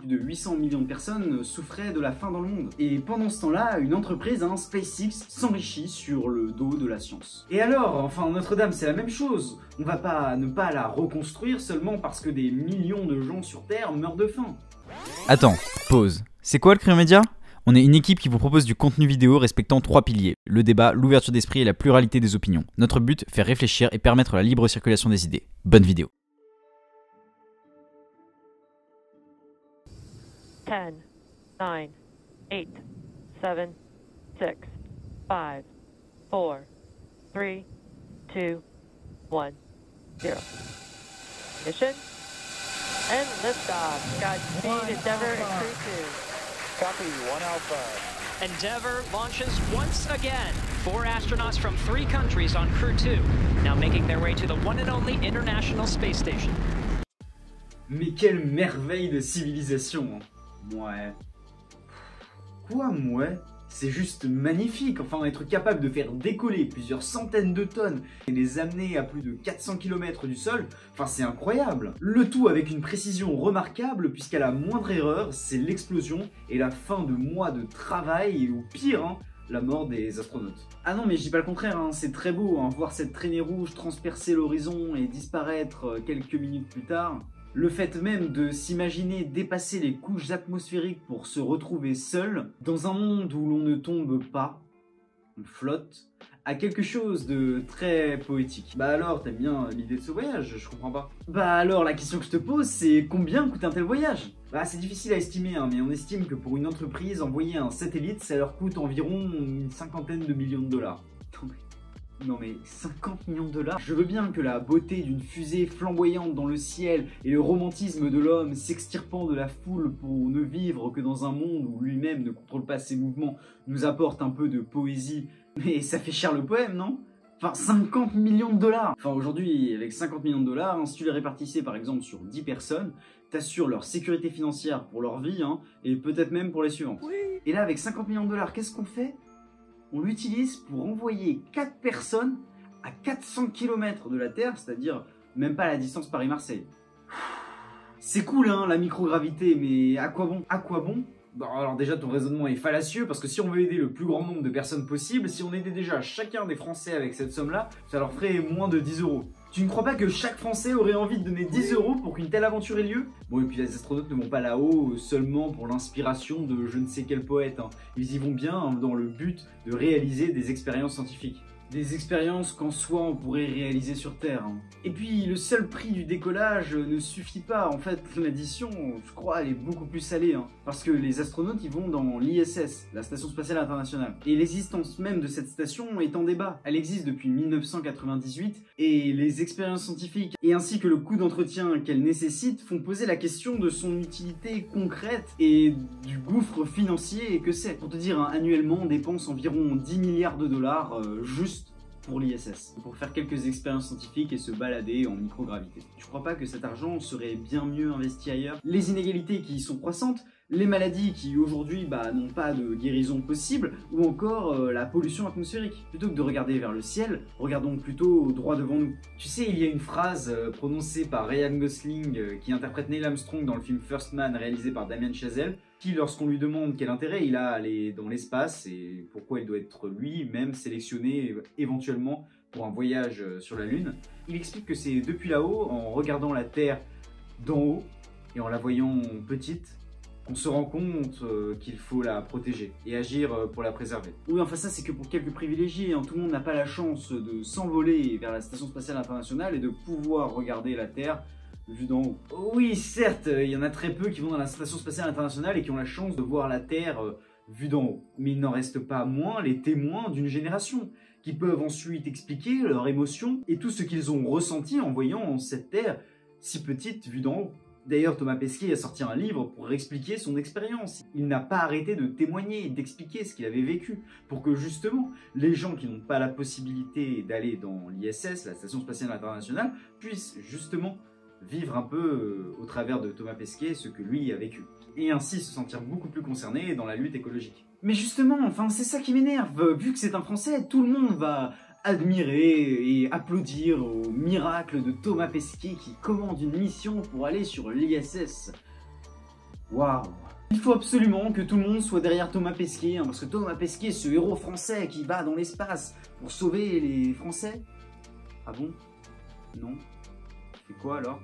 de 800 millions de personnes souffraient de la faim dans le monde. Et pendant ce temps-là, une entreprise, SpaceX, s'enrichit sur le dos de la science. Et alors, enfin Notre-Dame c'est la même chose. On va pas ne pas la reconstruire seulement parce que des millions de gens sur Terre meurent de faim. Attends, pause. C'est quoi le Crayon Média ? On est une équipe qui vous propose du contenu vidéo respectant 3 piliers, le débat, l'ouverture d'esprit et la pluralité des opinions. Notre but, faire réfléchir et permettre la libre circulation des idées. Bonne vidéo. 10, 9, 8, 7, 6, 5, 4, 3, 2, 1, 0. Mission and liftoff. Godspeed, Endeavour and Crew 2. Copy, 1 Alpha. Endeavour launches once again. 4 astronauts from 3 countries on Crew 2, now making their way to the one and only International Space Station. Mais quelle merveille de civilisation, Ouais. Quoi, C'est juste magnifique, enfin être capable de faire décoller plusieurs centaines de tonnes et les amener à plus de 400 km du sol, enfin c'est incroyable. Le tout avec une précision remarquable puisqu'à la moindre erreur, c'est l'explosion et la fin de mois de travail et au pire, la mort des astronautes. Ah non mais je dis pas le contraire, c'est très beau, voir cette traînée rouge transpercer l'horizon et disparaître quelques minutes plus tard. Le fait même de s'imaginer dépasser les couches atmosphériques pour se retrouver seul, dans un monde où l'on ne tombe pas, on flotte, a quelque chose de très poétique. Bah alors, t'aimes bien l'idée de ce voyage? Je comprends pas. Bah alors, la question que je te pose, c'est combien coûte un tel voyage? Bah c'est difficile à estimer, mais on estime que pour une entreprise, envoyer un satellite, ça leur coûte environ une cinquantaine de millions de dollars. Non mais 50 millions de dollars. Je veux bien que la beauté d'une fusée flamboyante dans le ciel et le romantisme de l'homme s'extirpant de la foule pour ne vivre que dans un monde où lui-même ne contrôle pas ses mouvements nous apporte un peu de poésie. Mais ça fait cher le poème, non? Enfin 50 millions de dollars. Enfin aujourd'hui avec 50 millions de dollars, si tu les répartissais par exemple sur 10 personnes, t'assures leur sécurité financière pour leur vie et peut-être même pour les suivantes. Oui. Et là avec 50 millions de dollars, qu'est-ce qu'on fait? On l'utilise pour envoyer 4 personnes à 400 km de la Terre, c'est-à-dire même pas la distance Paris-Marseille. C'est cool la microgravité, mais à quoi bon? À quoi bon? Bon, alors déjà ton raisonnement est fallacieux, parce que si on veut aider le plus grand nombre de personnes possible, si on aidait déjà chacun des Français avec cette somme-là, ça leur ferait moins de 10 euros. Tu ne crois pas que chaque Français aurait envie de donner 10 euros pour qu'une telle aventure ait lieu? Bon, et puis les astronautes ne vont pas là-haut seulement pour l'inspiration de je ne sais quel poète. Ils y vont bien dans le but de réaliser des expériences scientifiques. Des expériences qu'en soi on pourrait réaliser sur Terre. Et puis le seul prix du décollage ne suffit pas, en fait l'addition, je crois, elle est beaucoup plus salée. Parce que les astronautes ils vont dans l'ISS, la Station Spatiale Internationale. Et l'existence même de cette station est en débat. Elle existe depuis 1998 et les expériences scientifiques et ainsi que le coût d'entretien qu'elle nécessite font poser la question de son utilité concrète et du gouffre financier que c'est. Pour te dire, annuellement on dépense environ 10 milliards de dollars juste pour l'ISS, pour faire quelques expériences scientifiques et se balader en microgravité. Tu crois pas que cet argent serait bien mieux investi ailleurs? Les inégalités qui sont croissantes, les maladies qui aujourd'hui n'ont pas de guérison possible, ou encore la pollution atmosphérique. Plutôt que de regarder vers le ciel, regardons plutôt droit devant nous. Tu sais, il y a une phrase prononcée par Ryan Gosling qui interprète Neil Armstrong dans le film First Man réalisé par Damien Chazelle, qui lorsqu'on lui demande quel intérêt il a à aller dans l'espace et pourquoi il doit être lui-même sélectionné éventuellement pour un voyage sur la Lune, il explique que c'est depuis là-haut, en regardant la Terre d'en haut et en la voyant petite, on se rend compte qu'il faut la protéger et agir pour la préserver. Oui, enfin ça c'est que pour quelques privilégiés, tout le monde n'a pas la chance de s'envoler vers la Station Spatiale Internationale et de pouvoir regarder la Terre vue d'en haut. Oui, certes, il y en a très peu qui vont dans la Station Spatiale Internationale et qui ont la chance de voir la Terre vue d'en haut. Mais il n'en reste pas moins les témoins d'une génération, qui peuvent ensuite expliquer leurs émotions et tout ce qu'ils ont ressenti en voyant cette Terre si petite vue d'en haut. D'ailleurs, Thomas Pesquet a sorti un livre pour expliquer son expérience. Il n'a pas arrêté de témoigner et d'expliquer ce qu'il avait vécu, pour que justement, les gens qui n'ont pas la possibilité d'aller dans l'ISS, la Station Spatiale Internationale, puissent justement vivre un peu au travers de Thomas Pesquet ce que lui a vécu. Et ainsi se sentir beaucoup plus concerné dans la lutte écologique. Mais justement, c'est ça qui m'énerve. Vu que c'est un Français, tout le monde va admirer et applaudir au miracle de Thomas Pesquet qui commande une mission pour aller sur l'ISS. Waouh. Il faut absolument que tout le monde soit derrière Thomas Pesquet, hein, parce que Thomas Pesquet, ce héros français qui va dans l'espace pour sauver les Français. Ah bon? Non. Il fait quoi alors?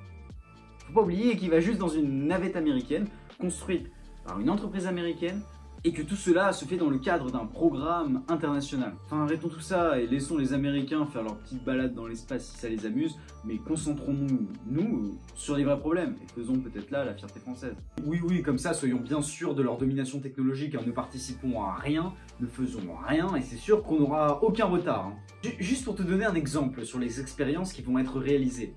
Faut pas oublier qu'il va juste dans une navette américaine, construite par une entreprise américaine, et que tout cela se fait dans le cadre d'un programme international. Enfin, arrêtons tout ça et laissons les Américains faire leur petite balade dans l'espace si ça les amuse, mais concentrons-nous, nous, sur les vrais problèmes, et faisons peut-être là la fierté française. Oui, comme ça, soyons bien sûrs de leur domination technologique, hein. Ne participons à rien, ne faisons rien, et c'est sûr qu'on n'aura aucun retard. Hein. Juste pour te donner un exemple sur les expériences qui vont être réalisées.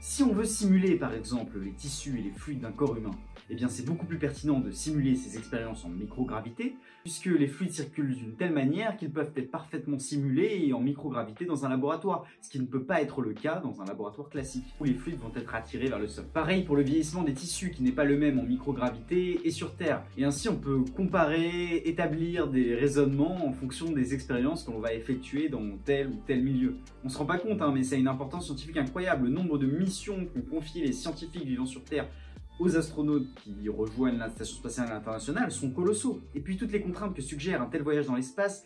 Si on veut simuler par exemple les tissus et les fluides d'un corps humain, eh bien c'est beaucoup plus pertinent de simuler ces expériences en microgravité, puisque les fluides circulent d'une telle manière qu'ils peuvent être parfaitement simulés en microgravité dans un laboratoire, ce qui ne peut pas être le cas dans un laboratoire classique, où les fluides vont être attirés vers le sol. Pareil pour le vieillissement des tissus, qui n'est pas le même en microgravité et sur Terre, et ainsi on peut comparer, établir des raisonnements en fonction des expériences que l'on va effectuer dans tel ou tel milieu. On se rend pas compte, hein, mais ça a une importance scientifique incroyable. Le nombre de missions qu'ont confiées les scientifiques vivant sur Terre aux astronautes qui rejoignent la Station Spatiale Internationale sont colossaux. Et puis toutes les contraintes que suggère un tel voyage dans l'espace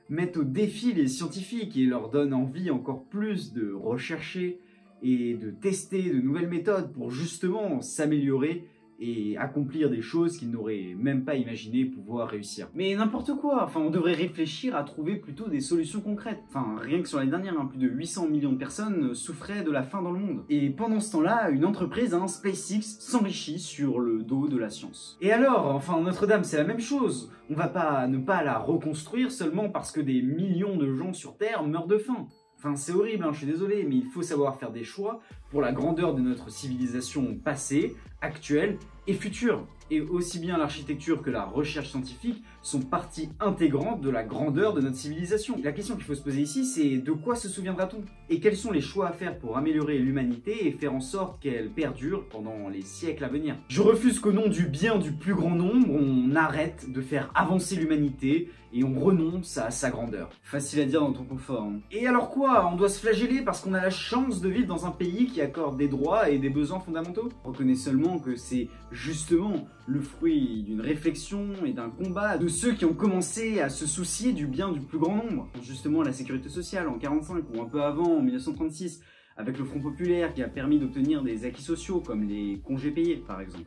mettent au défi les scientifiques et leur donnent envie encore plus de rechercher et de tester de nouvelles méthodes pour justement s'améliorer et accomplir des choses qu'ils n'auraient même pas imaginé pouvoir réussir. Mais n'importe quoi, enfin on devrait réfléchir à trouver plutôt des solutions concrètes. Enfin rien que sur l'année dernière, hein, plus de 800 millions de personnes souffraient de la faim dans le monde. Et pendant ce temps-là, une entreprise, hein, SpaceX, s'enrichit sur le dos de la science. Et alors, enfin Notre-Dame c'est la même chose. On va pas ne pas la reconstruire seulement parce que des millions de gens sur Terre meurent de faim. Enfin, c'est horrible, hein, je suis désolé, mais il faut savoir faire des choix pour la grandeur de notre civilisation passée, actuelle et future. Et aussi bien l'architecture que la recherche scientifique sont partie intégrante de la grandeur de notre civilisation. La question qu'il faut se poser ici, c'est de quoi se souviendra-t-on? Et quels sont les choix à faire pour améliorer l'humanité et faire en sorte qu'elle perdure pendant les siècles à venir? Je refuse qu'au nom du bien du plus grand nombre, on arrête de faire avancer l'humanité et on renonce à sa grandeur. Facile à dire dans ton confort. Hein. Et alors quoi? On doit se flageller parce qu'on a la chance de vivre dans un pays qui accorde des droits et des besoins fondamentaux? Reconnaît seulement que c'est justement le fruit d'une réflexion et d'un combat de ceux qui ont commencé à se soucier du bien du plus grand nombre. Justement la sécurité sociale en 1945 ou un peu avant, en 1936, avec le Front populaire qui a permis d'obtenir des acquis sociaux comme les congés payés par exemple.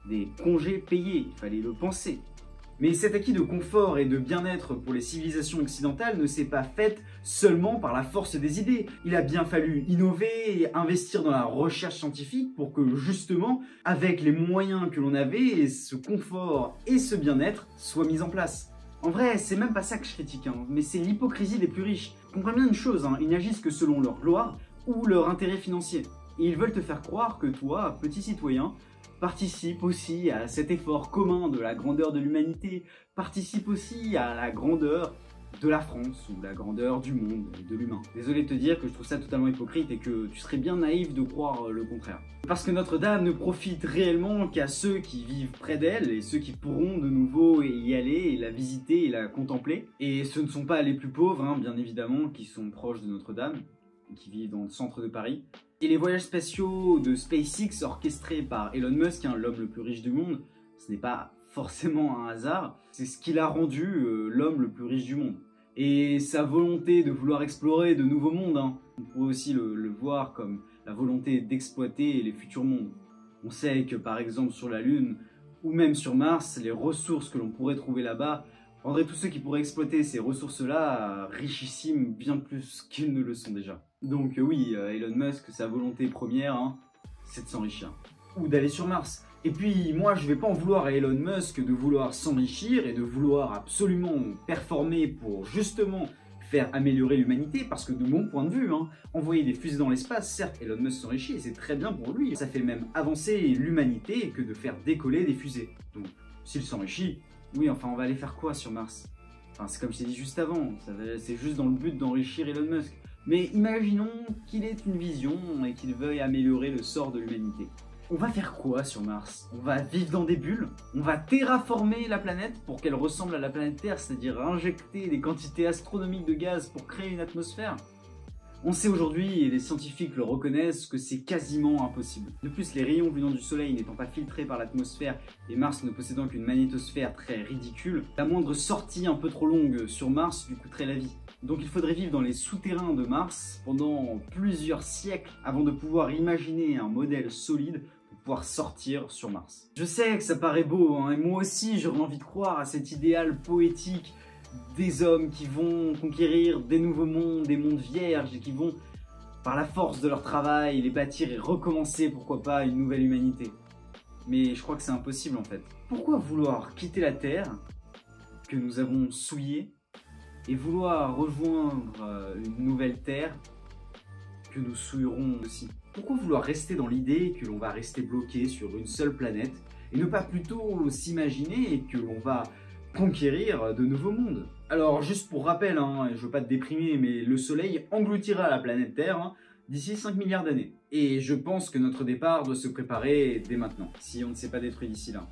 Des congés payés, il fallait le penser. Mais cet acquis de confort et de bien-être pour les civilisations occidentales ne s'est pas fait seulement par la force des idées. Il a bien fallu innover et investir dans la recherche scientifique pour que justement, avec les moyens que l'on avait, ce confort et ce bien-être soient mis en place. En vrai, c'est même pas ça que je critique, hein, mais c'est l'hypocrisie des plus riches. Comprends bien une chose, hein, ils n'agissent que selon leur gloire ou leur intérêt financier. Et ils veulent te faire croire que toi, petit citoyen, participe aussi à cet effort commun de la grandeur de l'humanité, participe aussi à la grandeur de la France ou la grandeur du monde et de l'humain. Désolé de te dire que je trouve ça totalement hypocrite et que tu serais bien naïf de croire le contraire. Parce que Notre-Dame ne profite réellement qu'à ceux qui vivent près d'elle et ceux qui pourront de nouveau y aller et la visiter et la contempler. Et ce ne sont pas les plus pauvres, hein, bien évidemment, qui sont proches de Notre-Dame, qui vivent dans le centre de Paris. Et les voyages spatiaux de SpaceX orchestrés par Elon Musk, hein, l'homme le plus riche du monde, ce n'est pas forcément un hasard, c'est ce qui l'a rendu l'homme le plus riche du monde. Et sa volonté de vouloir explorer de nouveaux mondes, hein, on pourrait aussi le voir comme la volonté d'exploiter les futurs mondes. On sait que par exemple sur la Lune, ou même sur Mars, les ressources que l'on pourrait trouver là-bas rendraient tous ceux qui pourraient exploiter ces ressources-là richissimes bien plus qu'ils ne le sont déjà. Donc oui, Elon Musk, sa volonté première, hein, c'est de s'enrichir. Ou d'aller sur Mars. Et puis moi je vais pas en vouloir à Elon Musk de vouloir s'enrichir et de vouloir absolument performer pour justement faire améliorer l'humanité, parce que de mon point de vue, hein, envoyer des fusées dans l'espace, certes Elon Musk s'enrichit et c'est très bien pour lui, ça fait même avancer l'humanité que de faire décoller des fusées. Donc s'il s'enrichit, oui enfin on va aller faire quoi sur Mars? Enfin c'est comme je t'ai dit juste avant, c'est juste dans le but d'enrichir Elon Musk. Mais imaginons qu'il ait une vision et qu'il veuille améliorer le sort de l'humanité. On va faire quoi sur Mars? On va vivre dans des bulles? On va terraformer la planète pour qu'elle ressemble à la planète Terre, c'est-à-dire injecter des quantités astronomiques de gaz pour créer une atmosphère? On sait aujourd'hui, et les scientifiques le reconnaissent, que c'est quasiment impossible. De plus, les rayons venant du soleil n'étant pas filtrés par l'atmosphère et Mars ne possédant qu'une magnétosphère très ridicule, la moindre sortie un peu trop longue sur Mars lui coûterait la vie. Donc il faudrait vivre dans les souterrains de Mars pendant plusieurs siècles avant de pouvoir imaginer un modèle solide pour pouvoir sortir sur Mars. Je sais que ça paraît beau, hein, et moi aussi j'aurais envie de croire à cet idéal poétique des hommes qui vont conquérir des nouveaux mondes, des mondes vierges, et qui vont, par la force de leur travail, les bâtir et recommencer, pourquoi pas, une nouvelle humanité. Mais je crois que c'est impossible en fait. Pourquoi vouloir quitter la Terre, que nous avons souillée, et vouloir rejoindre une nouvelle Terre, que nous souillerons aussi? Pourquoi vouloir rester dans l'idée que l'on va rester bloqué sur une seule planète, et ne pas plutôt s'imaginer que l'on va conquérir de nouveaux mondes? Alors juste pour rappel, hein, je veux pas te déprimer, mais le Soleil engloutira la planète Terre d'ici 5 milliards d'années. Et je pense que notre départ doit se préparer dès maintenant, si on ne s'est pas détruit d'ici là.